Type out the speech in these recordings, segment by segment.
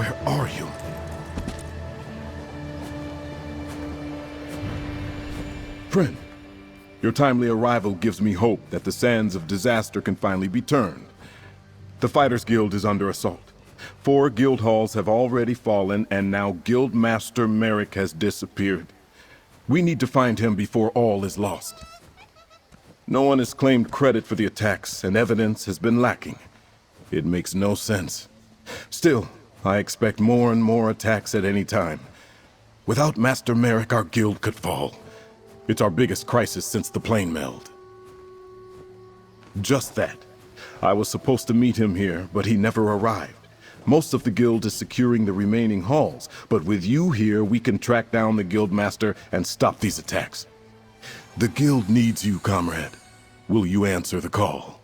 Where are you? Friend, your timely arrival gives me hope that the sands of disaster can finally be turned. The Fighters Guild is under assault. 4 guild halls have already fallen, and now Guild Master Merrick has disappeared. We need to find him before all is lost. No one has claimed credit for the attacks, and evidence has been lacking. It makes no sense. Still, I expect more and more attacks at any time. Without Master Merrick, our guild could fall. It's our biggest crisis since the plane meld. Just that. I was supposed to meet him here, but he never arrived. Most of the guild is securing the remaining halls, but with you here, we can track down the guild master and stop these attacks. The guild needs you, comrade. Will you answer the call?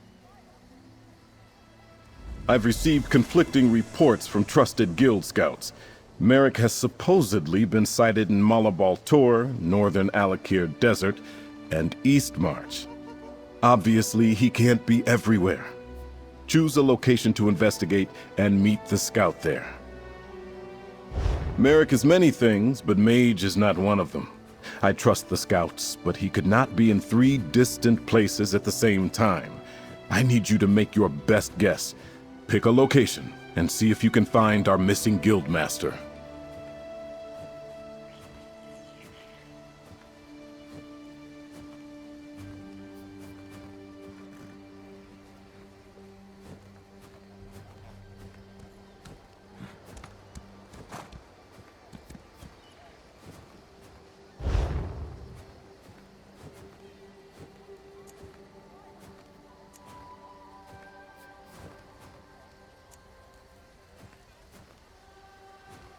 I've received conflicting reports from trusted guild scouts. Merrick has supposedly been sighted in Malabal Tor, northern Alakir Desert, and East March. Obviously, he can't be everywhere. Choose a location to investigate and meet the scout there. Merrick is many things, but mage is not one of them. I trust the scouts, but he could not be in 3 distant places at the same time. I need you to make your best guess. Pick a location and see if you can find our missing guild master.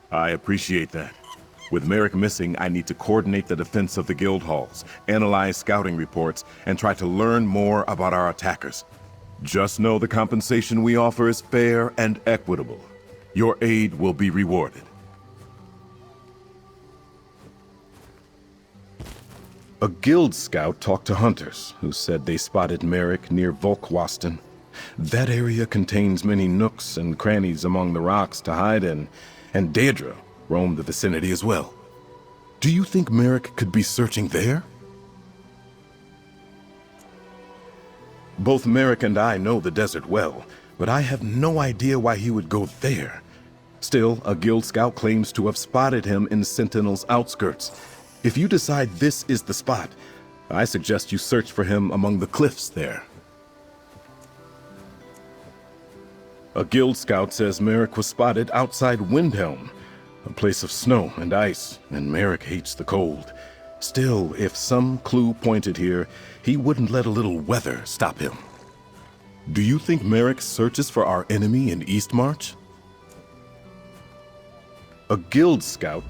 I appreciate that. With Merrick missing, I need to coordinate the defense of the guild halls, analyze scouting reports, and try to learn more about our attackers. Just know the compensation we offer is fair and equitable. Your aid will be rewarded. A guild scout talked to hunters who said they spotted Merrick near Volkwaston. That area contains many nooks and crannies among the rocks to hide in, and Daedra roamed the vicinity as well. Do you think Merrick could be searching there? Both Merrick and I know the desert well, but I have no idea why he would go there. Still, a guild scout claims to have spotted him in Sentinel's outskirts. If you decide this is the spot, I suggest you search for him among the cliffs there. A guild scout says Merrick was spotted outside Windhelm, a place of snow and ice, and Merrick hates the cold. Still, if some clue pointed here, he wouldn't let a little weather stop him. Do you think Merrick searches for our enemy in Eastmarch? A guild scout,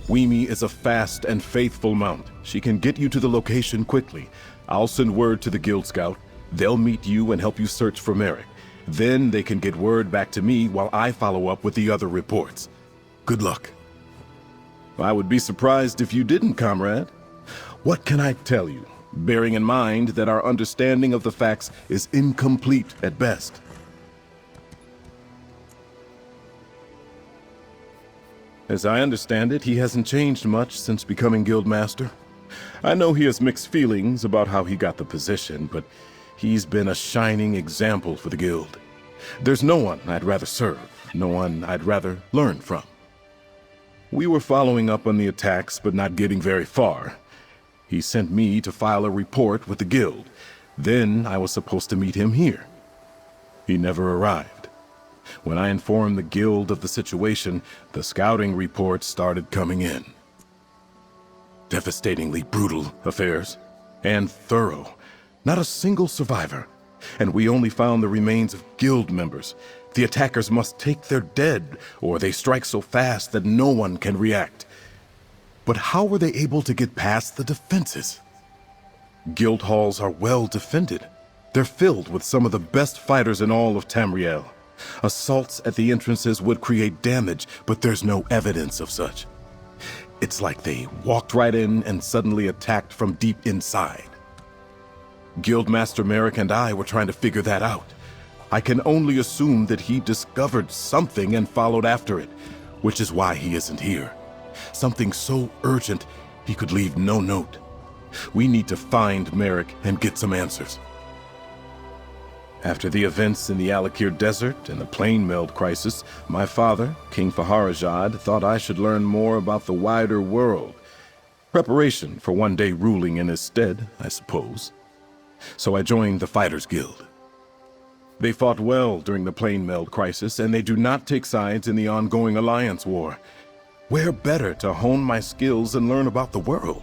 Weemy is a fast and faithful mount. She can get you to the location quickly. I'll send word to the guild scout. They'll meet you and help you search for Merrick. Then they can get word back to me while I follow up with the other reports. Good luck. I would be surprised if you didn't, comrade. What can I tell you, bearing in mind that our understanding of the facts is incomplete at best? As I understand it, he hasn't changed much since becoming Guildmaster. I know he has mixed feelings about how he got the position, but he's been a shining example for the Guild. There's no one I'd rather serve, no one I'd rather learn from. We were following up on the attacks, but not getting very far. He sent me to file a report with the Guild. Then I was supposed to meet him here. He never arrived. When I informed the Guild of the situation, the scouting reports started coming in. Devastatingly brutal affairs, and thorough. Not a single survivor. And we only found the remains of Guild members. The attackers must take their dead, or they strike so fast that no one can react. But how were they able to get past the defenses? Guild halls are well defended. They're filled with some of the best fighters in all of Tamriel. Assaults at the entrances would create damage, but there's no evidence of such. It's like they walked right in and suddenly attacked from deep inside. Guildmaster Merrick and I were trying to figure that out. I can only assume that he discovered something and followed after it. which is why he isn't here. Something so urgent, he could leave no note. We need to find Merrick and get some answers. After the events in the Alakir Desert and the plane meld crisis, my father, King Faharajad, thought I should learn more about the wider world. Preparation for one day ruling in his stead, I suppose. So I joined the Fighters Guild. They fought well during the plane meld crisis, and they do not take sides in the ongoing alliance war. Where better to hone my skills and learn about the world?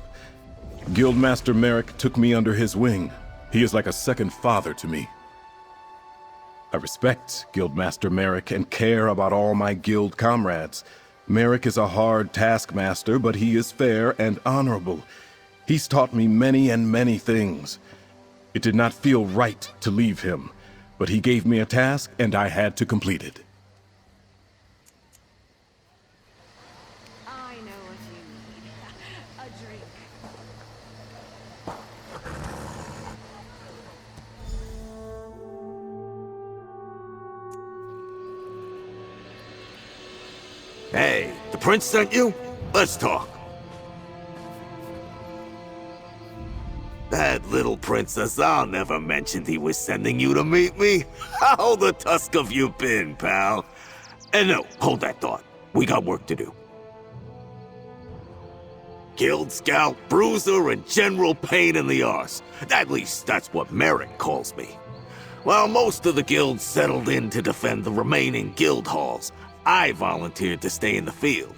Guildmaster Merrick took me under his wing. He is like a second father to me. I respect Guildmaster Merrick and care about all my guild comrades. Merrick is a hard taskmaster, but he is fair and honorable. He's taught me many and many things. It did not feel right to leave him, but he gave me a task and I had to complete it. I know what you need. A drink. Hey, the prince sent you? Let's talk. That little Princess I'll never mentioned he was sending you to meet me. How the tusk have you been, pal? And no, hold that thought. We got work to do. Guild Scout, Bruiser, and General Pain in the Arse. At least that's what Merrick calls me. While most of the guilds settled in to defend the remaining guild halls, I volunteered to stay in the field.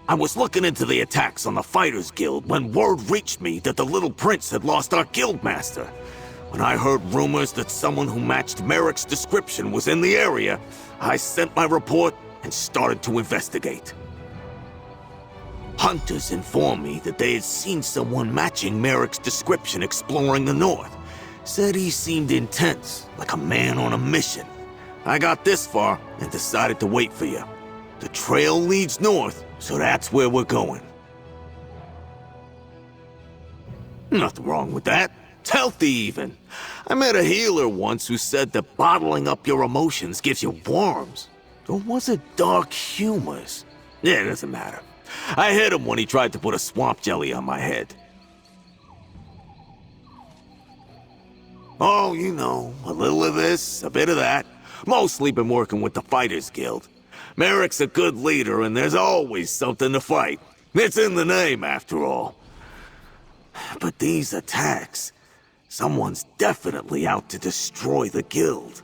I was looking into the attacks on the Fighters Guild when word reached me that the little prince had lost our guildmaster. When I heard rumors that someone who matched Merrick's description was in the area, I sent my report and started to investigate. Hunters informed me that they had seen someone matching Merrick's description exploring the north. Said he seemed intense, like a man on a mission. I got this far and decided to wait for you. The trail leads north, so that's where we're going. Nothing wrong with that. It's healthy even. I met a healer once who said that bottling up your emotions gives you worms. Or was it dark humors? Yeah, it doesn't matter. I hit him when he tried to put a swamp jelly on my head. Oh, you know, a little of this, a bit of that. Mostly been working with the Fighters Guild. Merrick's a good leader, and there's always something to fight. It's in the name, after all. But these attacks... someone's definitely out to destroy the guild.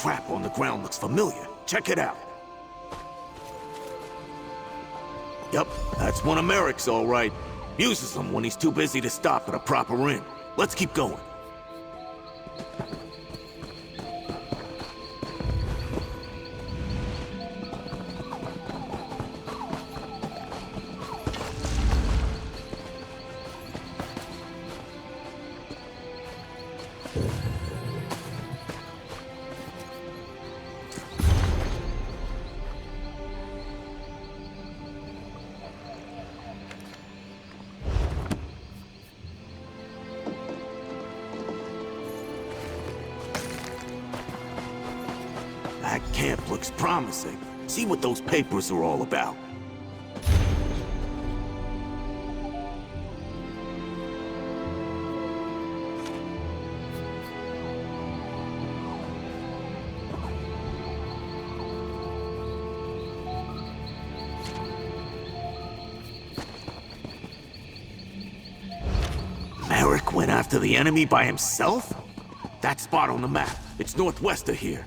Trap on the ground looks familiar. Check it out. Yup, that's one of Merrick's, all right. Uses them when he's too busy to stop at a proper inn. Let's keep going. That camp looks promising. See what those papers are all about. after the enemy by himself? That spot on the map, it's northwest of here.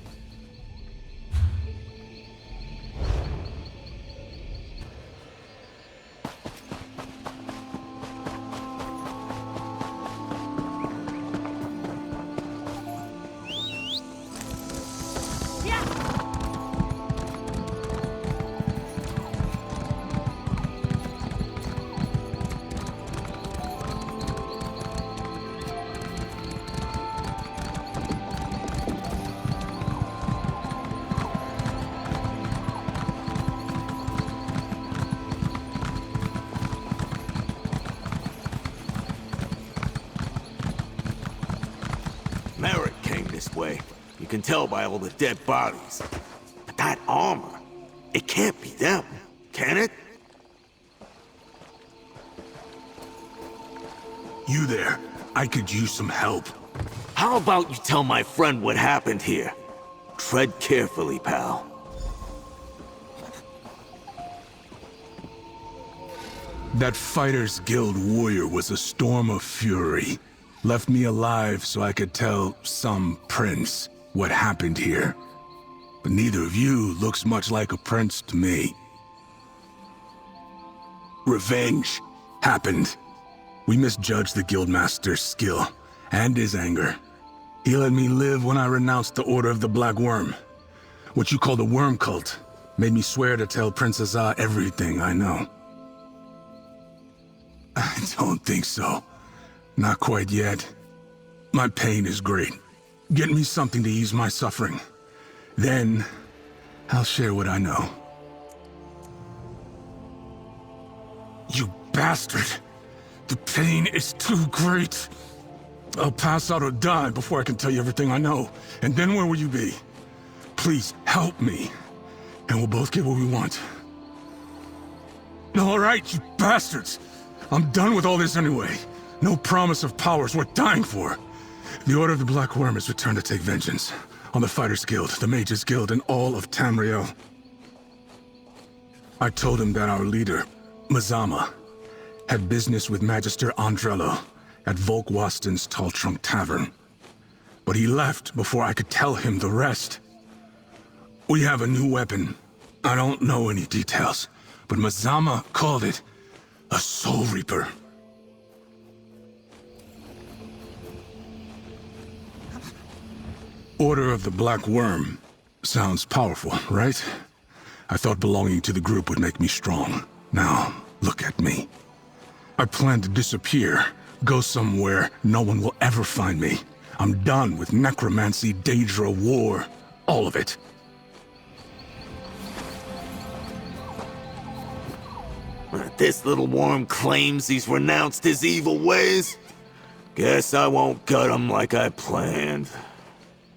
Merrick came this way. You can tell by all the dead bodies. But that armor, it can't be them, can it? You there. I could use some help. How about you tell my friend what happened here? Tread carefully, pal. That Fighters Guild warrior was a storm of fury. Left me alive so I could tell some prince what happened here. But neither of you looks much like a prince to me. Revenge happened. We misjudged the Guildmaster's skill and his anger. He let me live when I renounced the Order of the Black Worm. What you call the Worm Cult made me swear to tell Princess Ah everything I know. I don't think so. Not quite yet. My pain is great. Get me something to ease my suffering. Then, I'll share what I know. You bastard! The pain is too great. I'll pass out or die before I can tell you everything I know. And then where will you be? Please, help me. And we'll both get what we want. All right, you bastards! I'm done with all this anyway. No promise of powers worth dying for. The Order of the Black Worm has returned to take vengeance on the Fighters Guild, the Mages Guild, and all of Tamriel. I told him that our leader, Mazama, had business with Magister Andrello at Volkwasten's Tall Trunk Tavern. But he left before I could tell him the rest. We have a new weapon. I don't know any details, but Mazama called it a Soul Reaper. Order of the Black Worm. Sounds powerful, right? I thought belonging to the group would make me strong. Now, look at me. I plan to disappear, go somewhere no one will ever find me. I'm done with necromancy, Daedra, war, all of it. This little worm claims he's renounced his evil ways. Guess I won't gut him like I planned.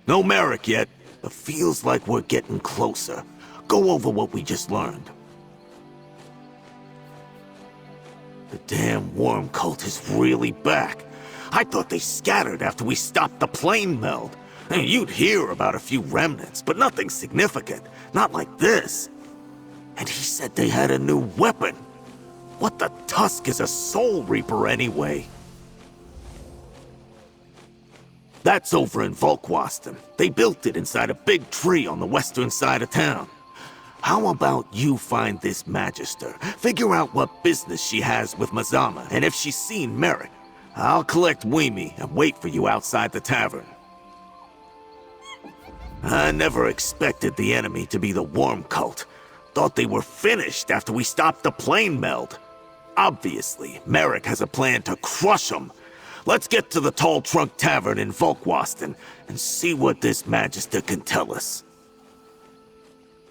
No Merrick yet, but feels like we're getting closer. Go over what we just learned. The damn worm cult is really back. I thought they scattered after we stopped the plane meld. And you'd hear about a few remnants, but nothing significant. Not like this. And he said they had a new weapon. What the tusk is a Soul Reaper anyway? That's over in Volkwasten. They built it inside a big tree on the western side of town. How about you find this Magister, figure out what business she has with Mazama, and if she's seen Merrick, I'll collect Weemy and wait for you outside the tavern. I never expected the enemy to be the Worm Cult. Thought they were finished after we stopped the plane meld. Obviously, Merrick has a plan to crush them. Let's get to the Tall Trunk Tavern in Volkwasten and see what this Magister can tell us.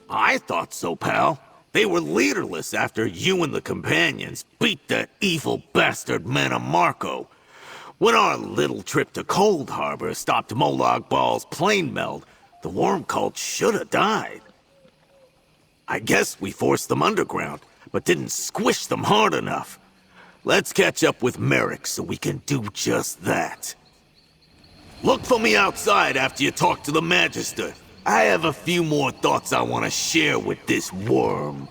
I thought so, pal. They were leaderless after you and the companions beat that evil bastard Manamarco. When our little trip to Cold Harbor stopped Molag Bal's plane meld, the Worm Cult should have died. I guess we forced them underground, but didn't squish them hard enough. Let's catch up with Merrick so we can do just that. Look for me outside after you talk to the Magister. I have a few more thoughts I want to share with this worm.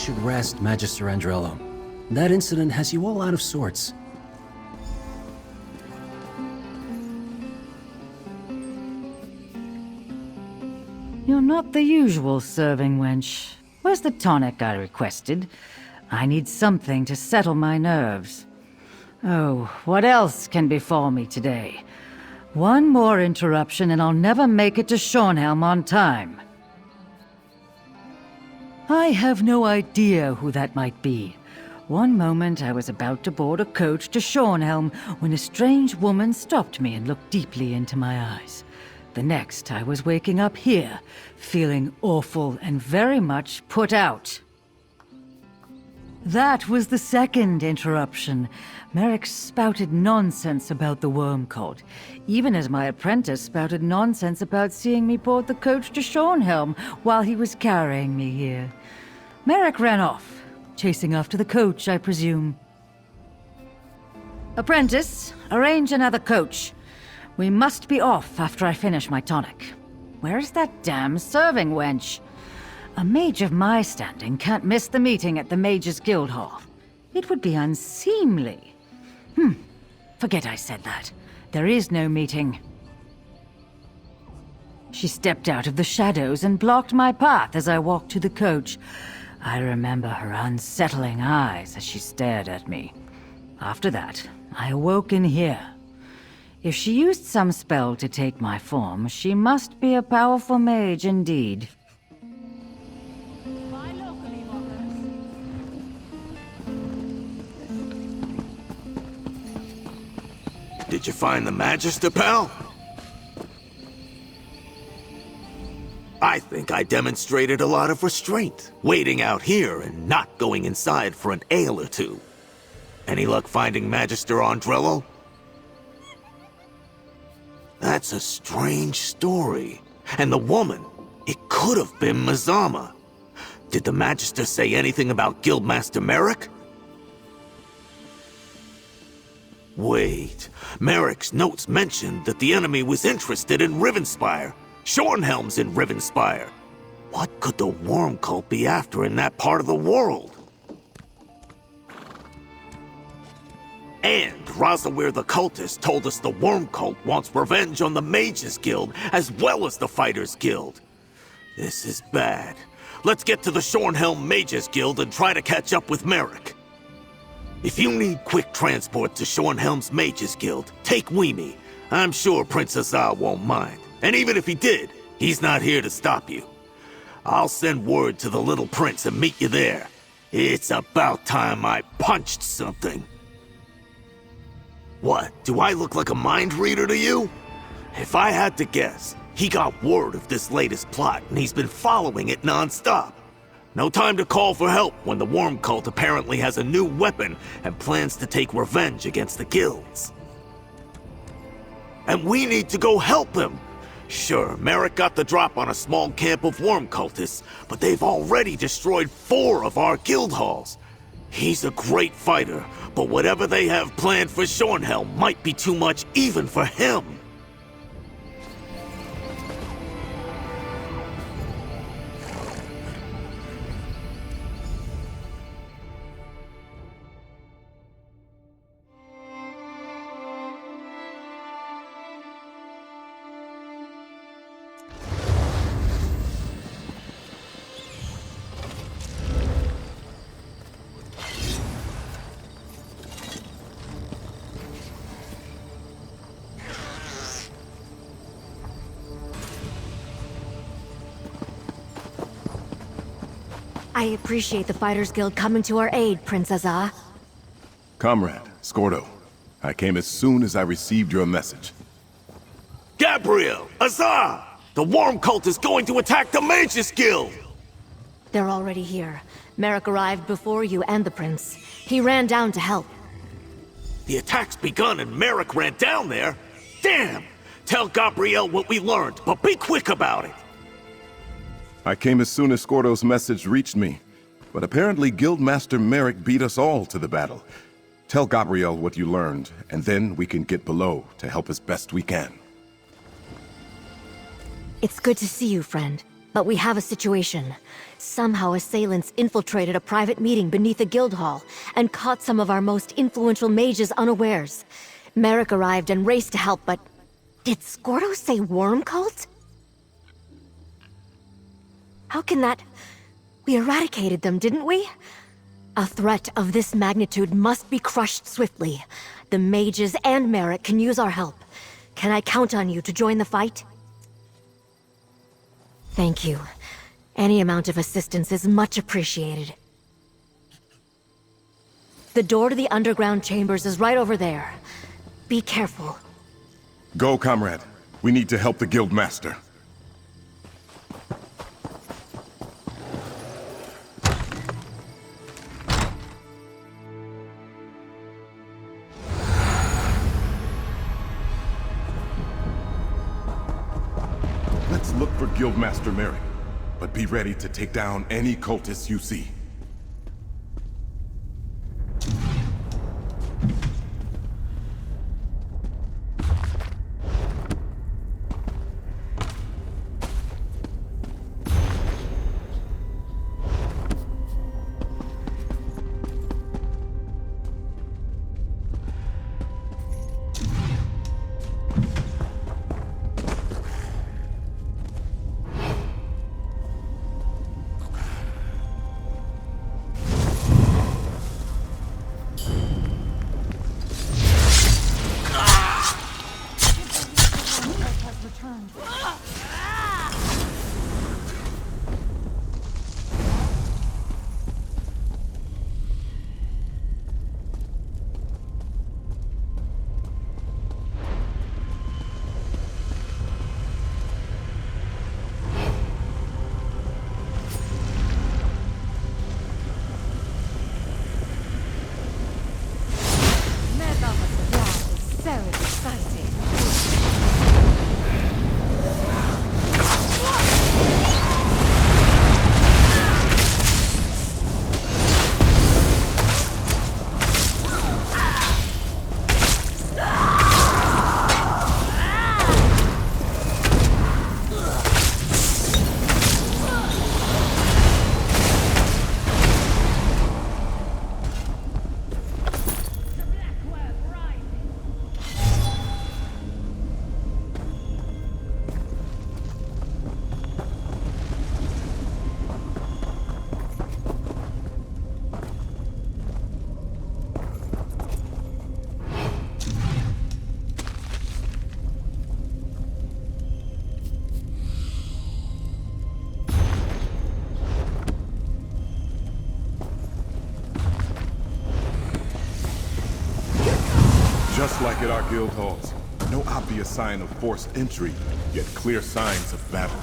should rest, Magister Andrello. That incident has you all out of sorts. You're not the usual serving wench. Where's the tonic I requested? I need something to settle my nerves. Oh, what else can befall me today? One more interruption and I'll never make it to Shornhelm on time. I have no idea who that might be. One moment I was about to board a coach to Shornhelm when a strange woman stopped me and looked deeply into my eyes. The next I was waking up here, feeling awful and very much put out. That was the second interruption. Merrick spouted nonsense about the worm cult, even as my apprentice spouted nonsense about seeing me board the coach to Shornhelm while he was carrying me here. Merrick ran off, chasing after the coach, I presume. Apprentice, arrange another coach. We must be off after I finish my tonic. Where's that damn serving wench? A mage of my standing can't miss the meeting at the Mages Guild Hall. It would be unseemly. Forget I said that. There is no meeting. She stepped out of the shadows and blocked my path as I walked to the coach. I remember her unsettling eyes as she stared at me. After that, I awoke in here. If she used some spell to take my form, she must be a powerful mage indeed. Buy locally, walkers. Did you find the Magister, pal? I think I demonstrated a lot of restraint, waiting out here and not going inside for an ale or two. Any luck finding Magister Andrello? That's a strange story. And the woman, it could have been Mazama. Did the Magister say anything about Guildmaster Merrick? Wait, Merrick's notes mentioned that the enemy was interested in Rivenspire. Shornhelm's in Rivenspire. What could the worm cult be after in that part of the world? And Razawir the cultist told us the worm cult wants revenge on the Mages Guild as well as the Fighters Guild. This is bad. Let's get to the Shornhelm Mages Guild and try to catch up with Merrick. If you need quick transport to Shornhelm's Mages Guild, take Weemy. I'm sure Prince Azar won't mind. And even if he did, he's not here to stop you. I'll send word to the little prince and meet you there. It's about time I punched something. What, do I look like a mind reader to you? If I had to guess, he got word of this latest plot and he's been following it non-stop. No time to call for help when the worm cult apparently has a new weapon and plans to take revenge against the guilds. And we need to go help him. Sure, Merrick got the drop on a small camp of worm cultists, but they've already destroyed 4 of our guild halls. He's a great fighter, but whatever they have planned for Shornhelm might be too much even for him. I appreciate the Fighters Guild coming to our aid, Prince Azar. Comrade, Scordo, I came as soon as I received your message. Gabriel! Azar! The worm cult is going to attack the Mages Guild! They're already here. Merrick arrived before you and the prince. He ran down to help. The attack's begun and Merrick ran down there? Damn! Tell Gabriel what we learned, but be quick about it! I came as soon as Scordo's message reached me, but apparently Guildmaster Merrick beat us all to the battle. Tell Gabriel what you learned, and then we can get below to help as best we can. It's good to see you, friend. But we have a situation. Somehow assailants infiltrated a private meeting beneath the guild hall and caught some of our most influential mages unawares. Merrick arrived and raced to help, but... Did Scordo say worm cult? How can that... We eradicated them, didn't we? A threat of this magnitude must be crushed swiftly. The mages and Merrick can use our help. Can I count on you to join the fight? Thank you. Any amount of assistance is much appreciated. The door to the underground chambers is right over there. Be careful. Go, comrade. We need to help the guild master. Let's look for Guildmaster Merrick, but be ready to take down any cultists you see. Just like at our guild halls, no obvious sign of forced entry, yet clear signs of battle.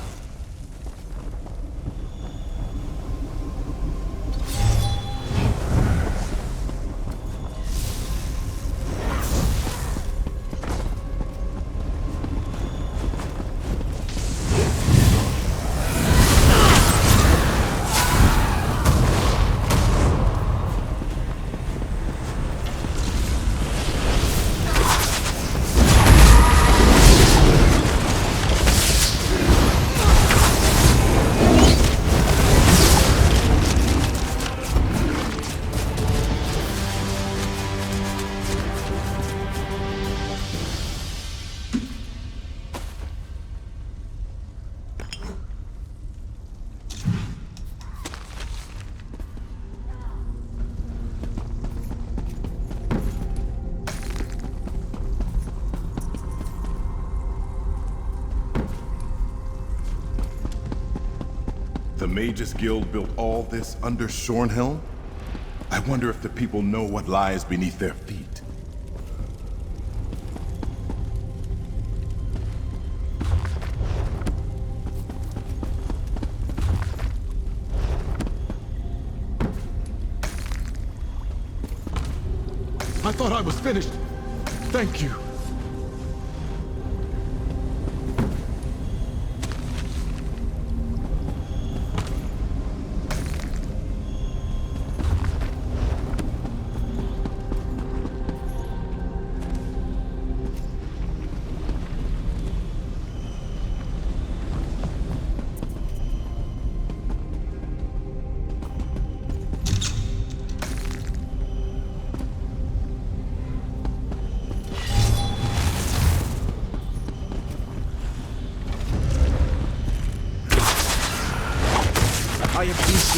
The Mages Guild built all this under Shornhelm? I wonder if the people know what lies beneath their feet. I thought I was finished. Thank you.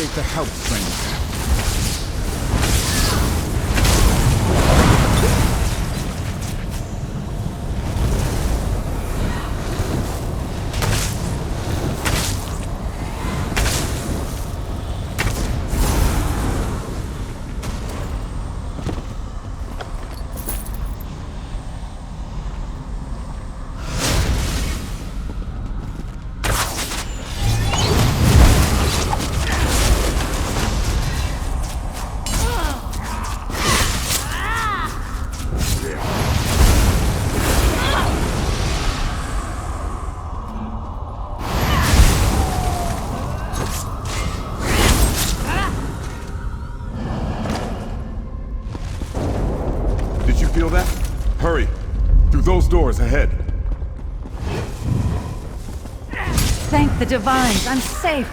appreciate the help, stranger. Feel that? Hurry! Through those doors ahead. Thank the divines, I'm safe.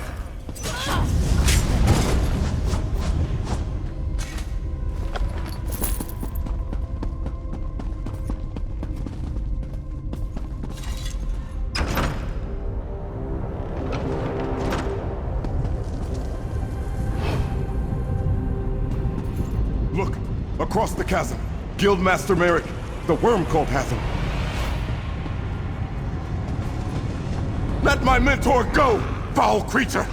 Look! Across the chasm! Guildmaster Merrick, the worm cult has him. Let my mentor go, foul creature!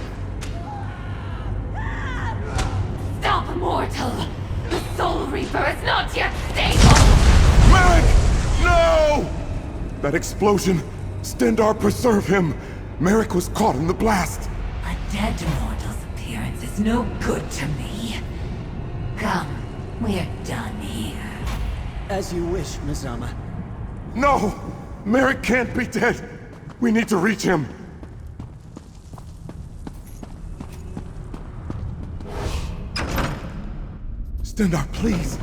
Stop, mortal! The Soul Reaper is not yet stable! Merrick! No! That explosion! Stendar preserve him! Merrick was caught in the blast! A dead mortal's appearance is no good to me. Come, we're done here. As you wish, Mizama. No! Merrick can't be dead! We need to reach him! Stendar, please!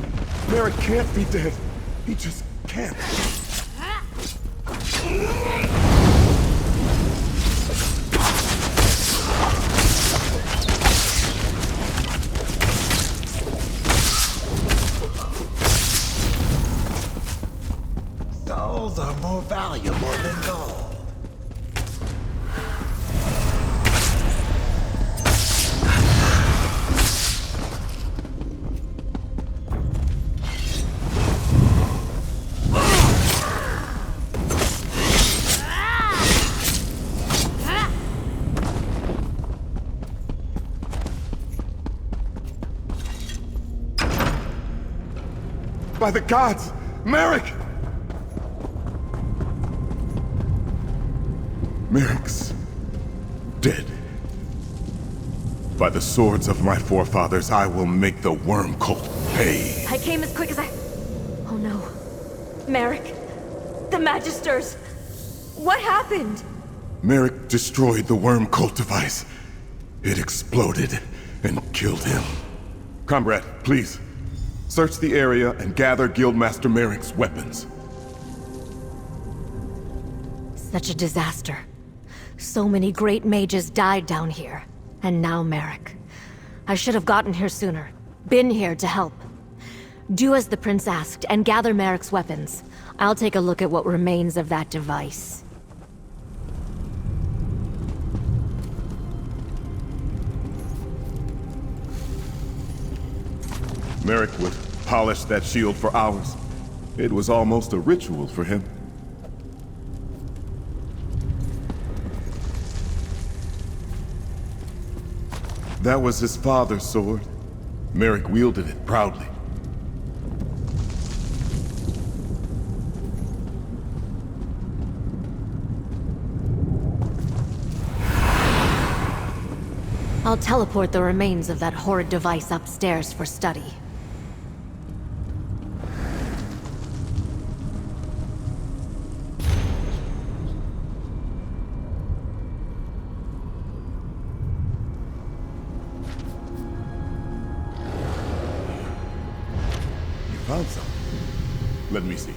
Merrick can't be dead! He just can't! Souls are more valuable than gold. By the gods! Merrick! Merrick's dead. By the swords of my forefathers, I will make the worm cult pay. I came as quick as I... Oh no. Merrick. The Magisters. What happened? Merrick destroyed the worm cult device. It exploded and killed him. Comrade, please. Search the area and gather Guildmaster Merrick's weapons. Such a disaster. So many great mages died down here. And now Merrick. I should have gotten here sooner. Been here to help. Do as the prince asked and gather Merrick's weapons. I'll take a look at what remains of that device. Merrick would polish that shield for hours. It was almost a ritual for him. That was his father's sword. Merrick wielded it proudly. I'll teleport the remains of that horrid device upstairs for study. Found some. Let me see.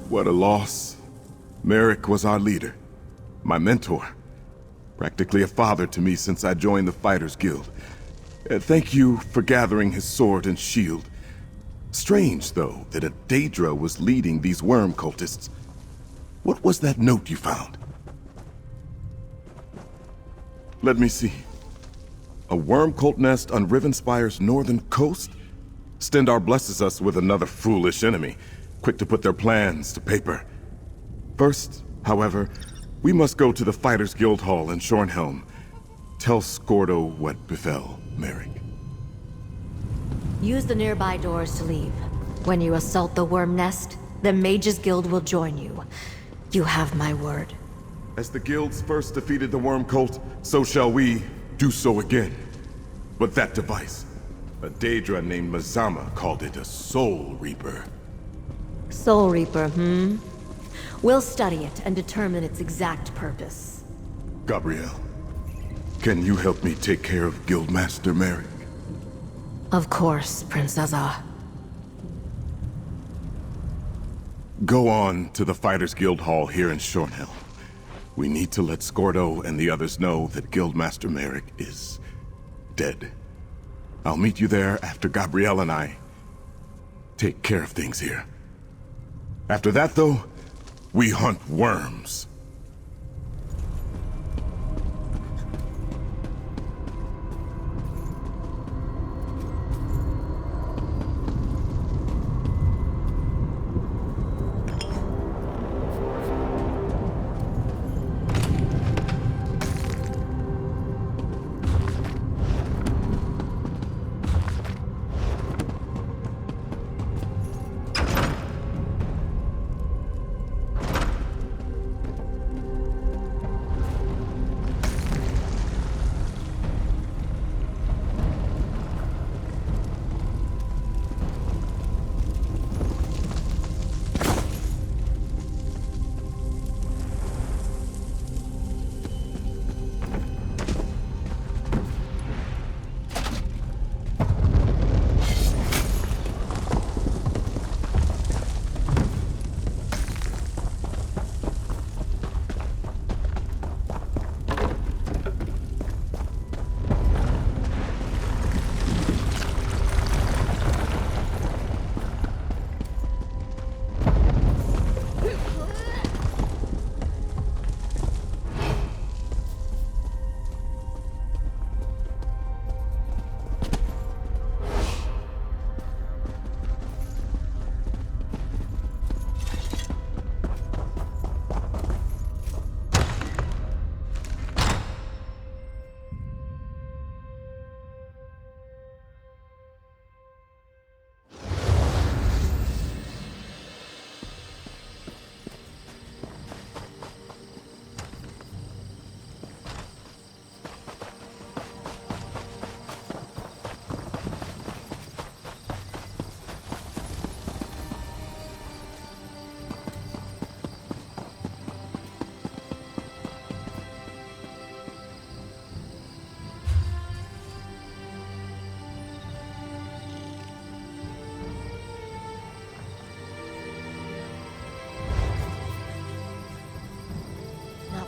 What a loss. Merrick was our leader, my mentor. Practically a father to me since I joined the Fighters Guild. Thank you for gathering his sword and shield. Strange, though, that a Daedra was leading these worm cultists. What was that note you found? Let me see. A worm cult nest on Rivenspire's northern coast? Stendarr blesses us with another foolish enemy, quick to put their plans to paper. First, however, we must go to the Fighters Guild Hall in Shornhelm. Tell Skordo what befell Merrick. Use the nearby doors to leave. When you assault the worm nest, the Mages Guild will join you. You have my word. As the guilds first defeated the worm cult, so shall we do so again. But that device, a Daedra named Mazama called it a Soul Reaper. Soul Reaper, hmm? We'll study it and determine its exact purpose. Gabrielle, can you help me take care of Guildmaster Merrick? Of course, Princessa. Go on to the Fighters Guild Hall here in Shornhelm. We need to let Skordo and the others know that Guildmaster Merrick is dead. I'll meet you there after Gabrielle and I take care of things here. After that, though, we hunt worms.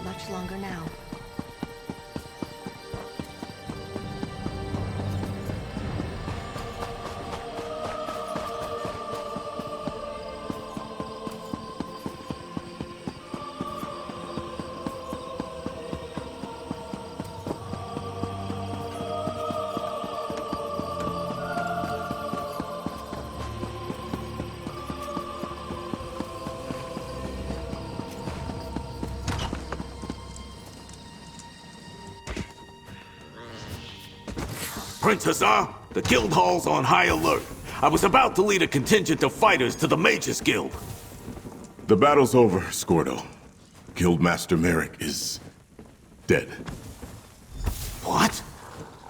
Much longer now. Princessa, the guild hall's on high alert. I was about to lead a contingent of fighters to the Mages Guild. The battle's over, Skordo. Guildmaster Merrick is dead. What?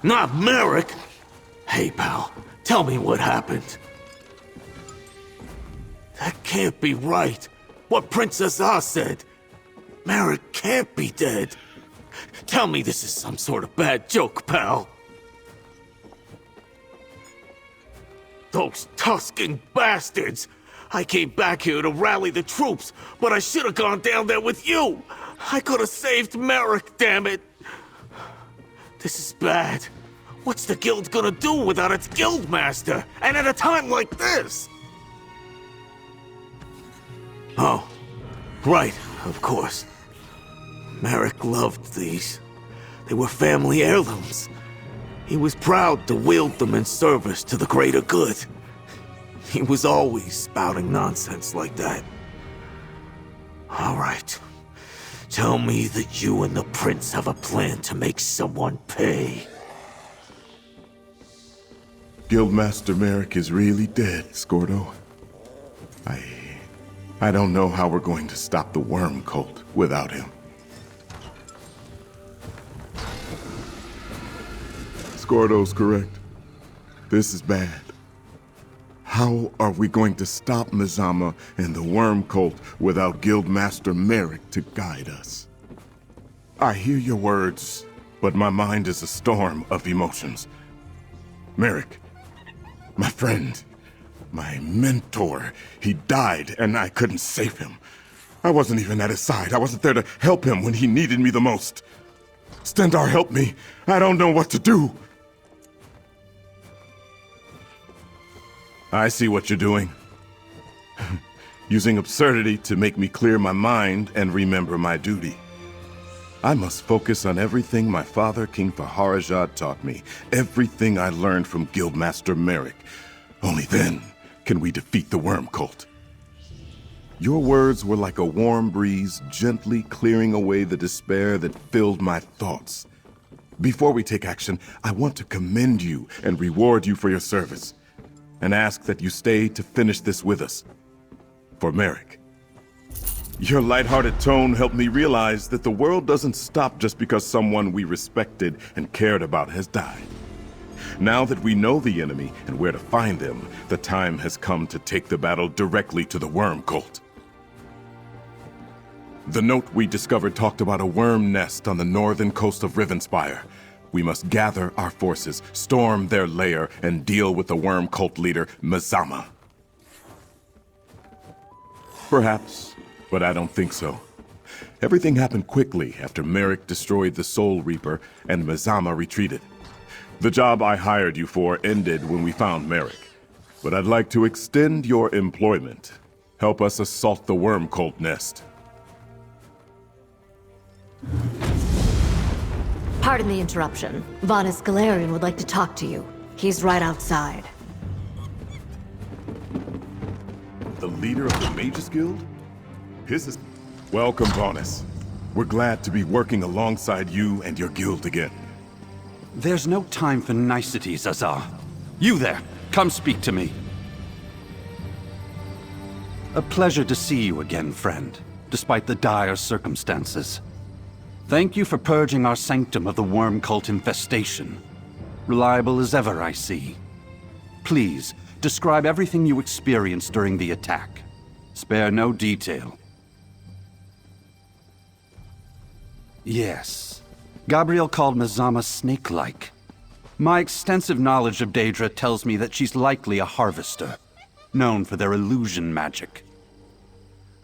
Not Merrick? Hey, pal, tell me what happened. That can't be right. What Princessa said. Merrick can't be dead. Tell me this is some sort of bad joke, pal. Those Tuscan bastards! I came back here to rally the troops, but I should have gone down there with you! I could have saved Merrick, damn it! This is bad. What's the guild gonna do without its guildmaster? And at a time like this? Oh, right. Of course. Merrick loved these. They were family heirlooms. He was proud to wield them in service to the greater good. He was always spouting nonsense like that. All right. Tell me that you and the prince have a plan to make someone pay. Guildmaster Merrick is really dead, Scordo. I don't know how we're going to stop the worm cult without him. Scordo's correct. This is bad. How are we going to stop Mazama and the worm cult without Guildmaster Merrick to guide us? I hear your words, but my mind is a storm of emotions. Merrick, my friend, my mentor, he died and I couldn't save him. I wasn't even at his side. I wasn't there to help him when he needed me the most. Stendarr, help me. I don't know what to do. I see what you're doing. Using absurdity to make me clear my mind and remember my duty. I must focus on everything my father, King Faharajad, taught me. Everything I learned from Guildmaster Merrick. Only then can we defeat the worm cult. Your words were like a warm breeze, gently clearing away the despair that filled my thoughts. Before we take action, I want to commend you and reward you for your service, and ask that you stay to finish this with us. For Merrick. Your lighthearted tone helped me realize that the world doesn't stop just because someone we respected and cared about has died. Now that we know the enemy and where to find them, the time has come to take the battle directly to the worm cult. The note we discovered talked about a worm nest on the northern coast of Rivenspire. We must gather our forces, storm their lair, and deal with the worm cult leader, Mazama. Perhaps, but I don't think so. Everything happened quickly after Merrick destroyed the Soul Reaper and Mazama retreated. The job I hired you for ended when we found Merrick, but I'd like to extend your employment. Help us assault the worm cult nest. Pardon the interruption. Vanis Galarian would like to talk to you. He's right outside. The leader of the Mages Guild? His is... Welcome, Vanis. We're glad to be working alongside you and your guild again. There's no time for niceties, Azar. You there, come speak to me. A pleasure to see you again, friend, despite the dire circumstances. Thank you for purging our sanctum of the worm cult infestation. Reliable as ever, I see. Please, describe everything you experienced during the attack. Spare no detail. Yes. Gabriel called Mazama snake-like. My extensive knowledge of Daedra tells me that she's likely a harvester, known for their illusion magic.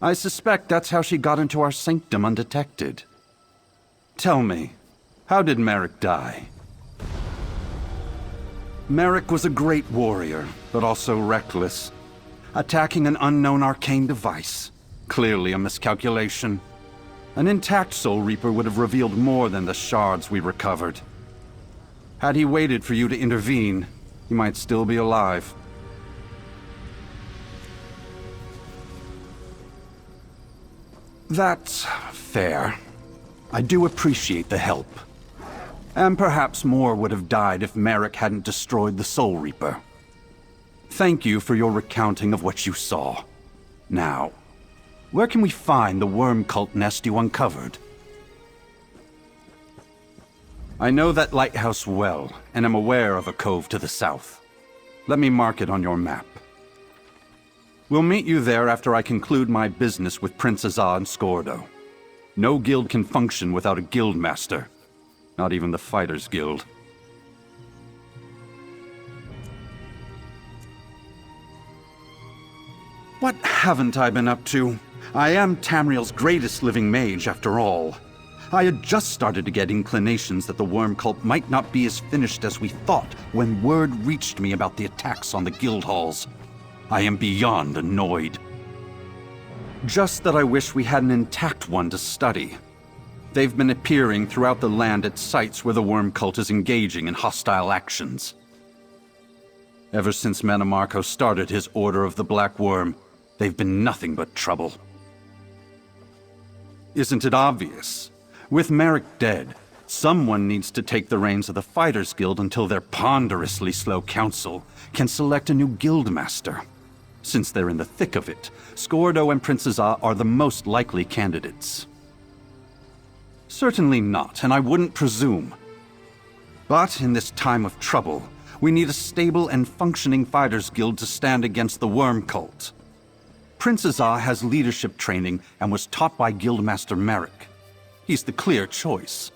I suspect that's how she got into our sanctum undetected. Tell me, how did Merrick die? Merrick was a great warrior, but also reckless. Attacking an unknown arcane device. Clearly a miscalculation. An intact Soul Reaper would have revealed more than the shards we recovered. Had he waited for you to intervene, he might still be alive. That's fair. I do appreciate the help. And perhaps more would have died if Merrick hadn't destroyed the Soul Reaper. Thank you for your recounting of what you saw. Now, where can we find the worm cult nest you uncovered? I know that lighthouse well, and am aware of a cove to the south. Let me mark it on your map. We'll meet you there after I conclude my business with Prince Azar and Scordo. No guild can function without a guild master. Not even the Fighters Guild. What haven't I been up to? I am Tamriel's greatest living mage, after all. I had just started to get inclinations that the worm cult might not be as finished as we thought when word reached me about the attacks on the guild halls. I am beyond annoyed. Just that I wish we had an intact one to study. They've been appearing throughout the land at sites where the worm cult is engaging in hostile actions. Ever since Manamarco started his Order of the Black Worm, they've been nothing but trouble. Isn't it obvious? With Merrick dead, someone needs to take the reins of the Fighters Guild until their ponderously slow council can select a new guildmaster. Since they're in the thick of it, Scordo and Princess A are the most likely candidates. Certainly not, and I wouldn't presume. But in this time of trouble, we need a stable and functioning Fighters Guild to stand against the worm cult. Princess A has leadership training and was taught by Guildmaster Merrick. He's the clear choice.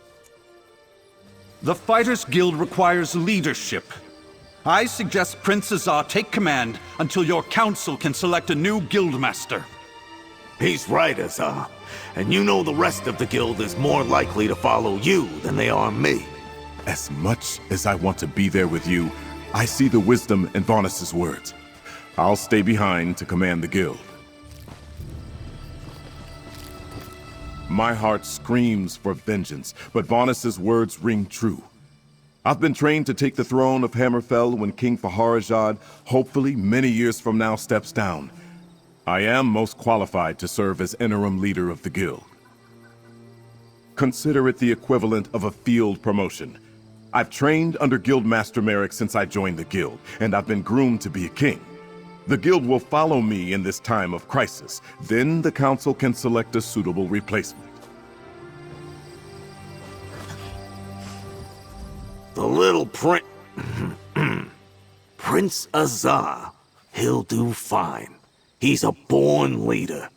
The Fighters Guild requires leadership. I suggest Princess A take command until your council can select a new guildmaster. He's right, Azar. And you know the rest of the guild is more likely to follow you than they are me. As much as I want to be there with you, I see the wisdom in Varnus' words. I'll stay behind to command the guild. My heart screams for vengeance, but Varnus' words ring true. I've been trained to take the throne of Hammerfell when King Faharajad, hopefully many years from now, steps down. I am most qualified to serve as interim leader of the guild. Consider it the equivalent of a field promotion. I've trained under Guildmaster Merrick since I joined the guild, and I've been groomed to be a king. The guild will follow me in this time of crisis. Then the council can select a suitable replacement. The little Prince Azar, he'll do fine. He's a born leader.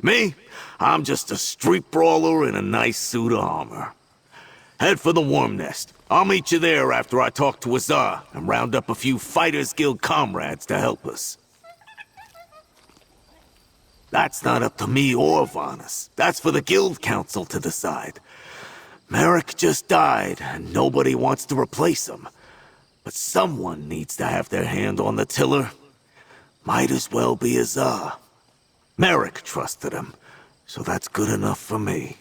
Me, I'm just a street brawler in a nice suit of armor. Head for the worm nest. I'll meet you there after I talk to Azar and round up a few Fighters Guild comrades to help us. That's not up to me or Varnus. That's for the Guild Council to decide. Merrick just died, and nobody wants to replace him. But someone needs to have their hand on the tiller. Might as well be Azar. Merrick trusted him, so that's good enough for me.